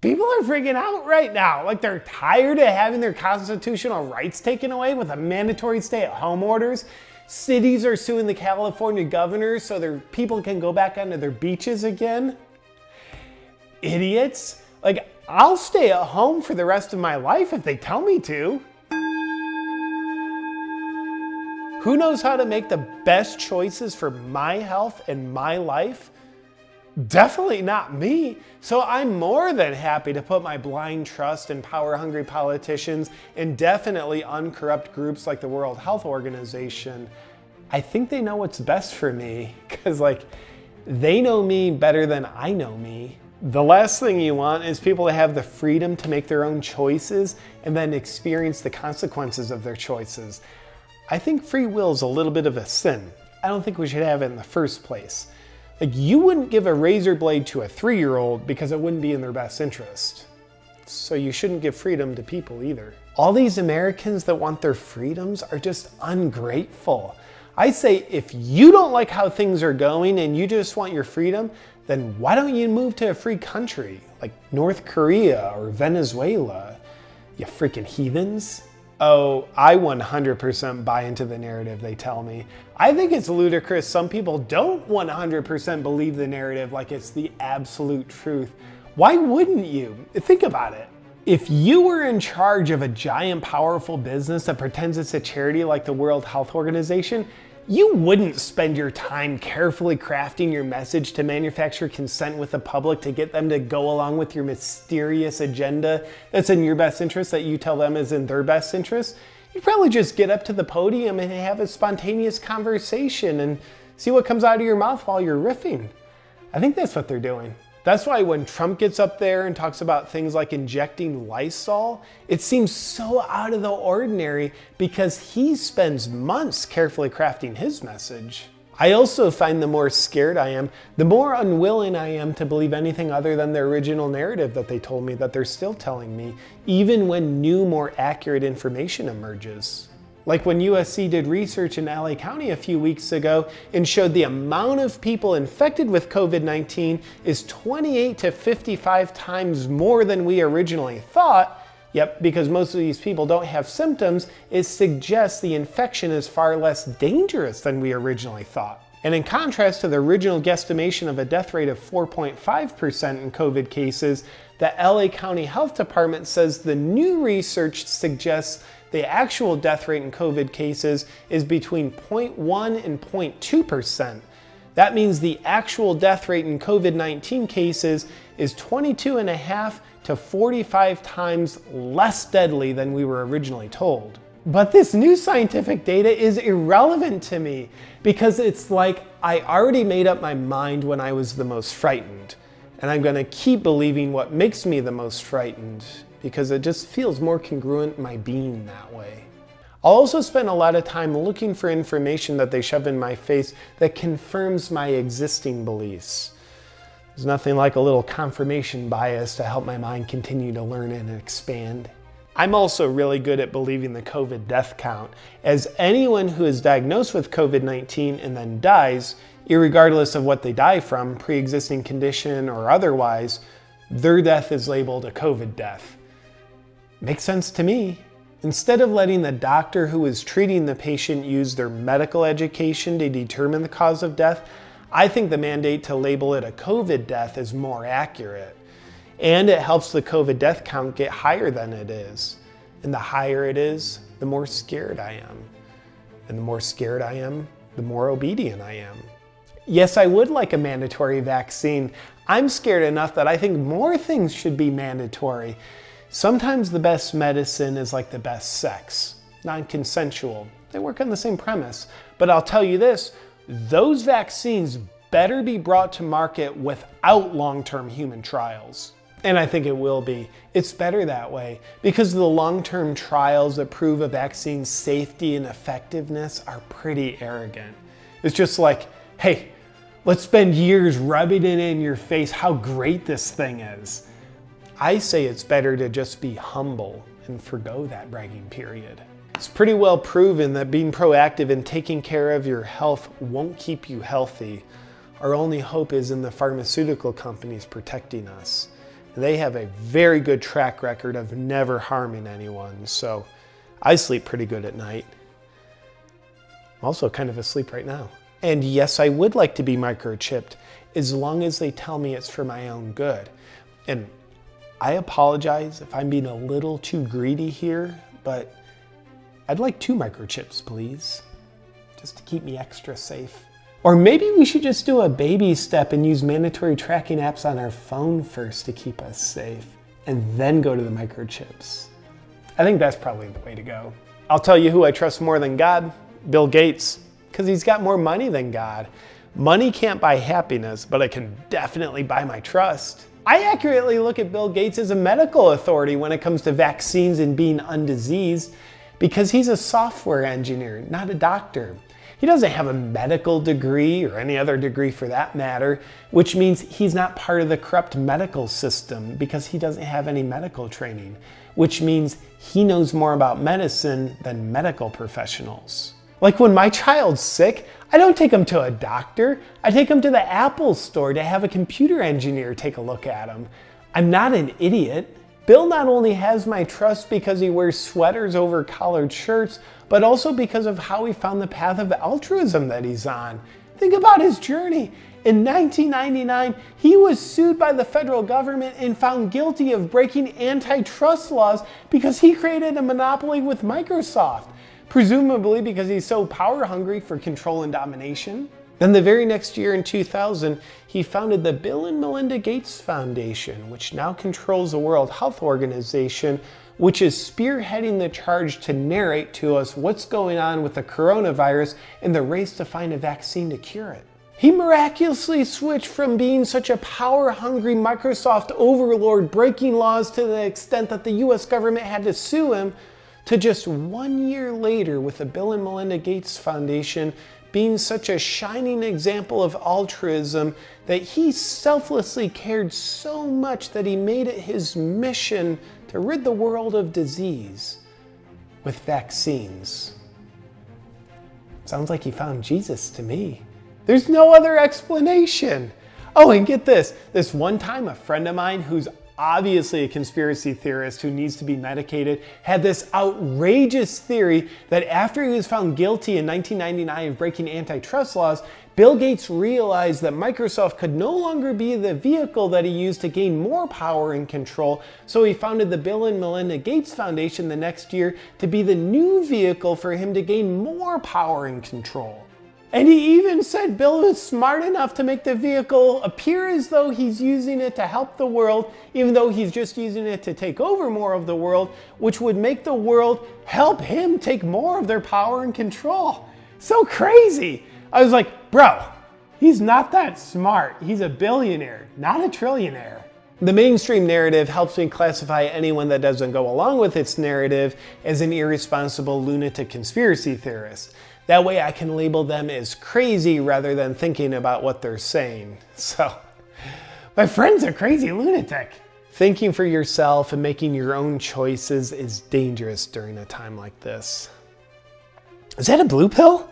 People are freaking out right now. Like, they're tired of having their constitutional rights taken away with a mandatory stay-at-home orders. Cities are suing the California governor so their people can go back onto their beaches again. Idiots. Like, I'll stay at home for the rest of my life if they tell me to. Who knows how to make the best choices for my health and my life? Definitely not me. So I'm more than happy to put my blind trust in power-hungry politicians and definitely uncorrupt groups like the World Health Organization. I think they know what's best for me because, like, they know me better than I know me. The last thing you want is people to have the freedom to make their own choices and then experience the consequences of their choices. I think free will is a little bit of a sin. I don't think we should have it in the first place. Like, you wouldn't give a razor blade to a 3-year-old because it wouldn't be in their best interest. So you shouldn't give freedom to people either. All these Americans that want their freedoms are just ungrateful. I say, if you don't like how things are going and you just want your freedom, then why don't you move to a free country like North Korea or Venezuela, you freaking heathens? Oh, I 100% buy into the narrative they tell me. I think it's ludicrous some people don't 100% believe the narrative like it's the absolute truth. Why wouldn't you? Think about it. If you were in charge of a giant, powerful business that pretends it's a charity like the World Health Organization, you wouldn't spend your time carefully crafting your message to manufacture consent with the public to get them to go along with your mysterious agenda that's in your best interest that you tell them is in their best interest. You'd probably just get up to the podium and have a spontaneous conversation and see what comes out of your mouth while you're riffing. I think that's what they're doing. That's why when Trump gets up there and talks about things like injecting Lysol, it seems so out of the ordinary because he spends months carefully crafting his message. I also find the more scared I am, the more unwilling I am to believe anything other than the original narrative that they told me that they're still telling me, even when new, more accurate information emerges. Like when USC did research in LA County a few weeks ago and showed the amount of people infected with COVID-19 is 28 to 55 times more than we originally thought. Yep, because most of these people don't have symptoms, it suggests the infection is far less dangerous than we originally thought. And in contrast to the original guesstimation of a death rate of 4.5% in COVID cases, the LA County Health Department says the new research suggests the actual death rate in COVID cases is between 0.1 and 0.2%. That means the actual death rate in COVID-19 cases is 22.5 to 45 times less deadly than we were originally told. But this new scientific data is irrelevant to me because it's like I already made up my mind when I was the most frightened. And I'm gonna keep believing what makes me the most frightened because it just feels more congruent in my being that way. I'll also spend a lot of time looking for information that they shove in my face that confirms my existing beliefs. There's nothing like a little confirmation bias to help my mind continue to learn and expand. I'm also really good at believing the COVID death count, as anyone who is diagnosed with COVID-19 and then dies, irregardless of what they die from, pre-existing condition or otherwise, their death is labeled a COVID death. Makes sense to me. Instead of letting the doctor who is treating the patient use their medical education to determine the cause of death, I think the mandate to label it a COVID death is more accurate. And it helps the COVID death count get higher than it is. And the higher it is, the more scared I am. And the more scared I am, the more obedient I am. Yes, I would like a mandatory vaccine. I'm scared enough that I think more things should be mandatory. Sometimes the best medicine is like the best sex, non-consensual. They work on the same premise. But I'll tell you this, those vaccines better be brought to market without long-term human trials. And I think it will be. It's better that way because the long-term trials that prove a vaccine's safety and effectiveness are pretty arrogant. It's just like, hey, let's spend years rubbing it in your face how great this thing is. I say it's better to just be humble and forgo that bragging period. It's pretty well proven that being proactive and taking care of your health won't keep you healthy. Our only hope is in the pharmaceutical companies protecting us. They have a very good track record of never harming anyone, so I sleep pretty good at night. I'm also kind of asleep right now. And yes, I would like to be microchipped as long as they tell me it's for my own good. And I apologize if I'm being a little too greedy here, but I'd like 2 microchips, please, just to keep me extra safe. Or maybe we should just do a baby step and use mandatory tracking apps on our phone first to keep us safe, and then go to the microchips. I think that's probably the way to go. I'll tell you who I trust more than God, Bill Gates, because he's got more money than God. Money can't buy happiness, but it can definitely buy my trust. I accurately look at Bill Gates as a medical authority when it comes to vaccines and being undiseased, because he's a software engineer, not a doctor. He doesn't have a medical degree or any other degree for that matter, which means he's not part of the corrupt medical system because he doesn't have any medical training, which means he knows more about medicine than medical professionals. Like when my child's sick, I don't take him to a doctor. I take him to the Apple store to have a computer engineer take a look at him. I'm not an idiot. Bill not only has my trust because he wears sweaters over collared shirts, but also because of how he found the path of altruism that he's on. Think about his journey. In 1999, he was sued by the federal government and found guilty of breaking antitrust laws because he created a monopoly with Microsoft, presumably because he's so power hungry for control and domination. Then the very next year in 2000, he founded the Bill and Melinda Gates Foundation, which now controls the World Health Organization, which is spearheading the charge to narrate to us what's going on with the coronavirus and the race to find a vaccine to cure it. He miraculously switched from being such a power-hungry Microsoft overlord breaking laws to the extent that the US government had to sue him, to just 1 year later with the Bill and Melinda Gates Foundation being such a shining example of altruism that he selflessly cared so much that he made it his mission to rid the world of disease with vaccines. Sounds like he found Jesus to me. There's no other explanation. Oh, and get this. This one time, a friend of mine who's obviously a conspiracy theorist who needs to be medicated had this outrageous theory that after he was found guilty in 1999 of breaking antitrust laws, Bill Gates realized that Microsoft could no longer be the vehicle that he used to gain more power and control, so he founded the Bill and Melinda Gates Foundation the next year to be the new vehicle for him to gain more power and control. And he even said Bill was smart enough to make the vehicle appear as though he's using it to help the world, even though he's just using it to take over more of the world, which would make the world help him take more of their power and control. So crazy. I was like, bro, he's not that smart. He's a billionaire, not a trillionaire. The mainstream narrative helps me classify anyone that doesn't go along with its narrative as an irresponsible lunatic conspiracy theorist. That way I can label them as crazy rather than thinking about what they're saying. So, my friend's a crazy lunatic. Thinking for yourself and making your own choices is dangerous during a time like this. Is that a blue pill?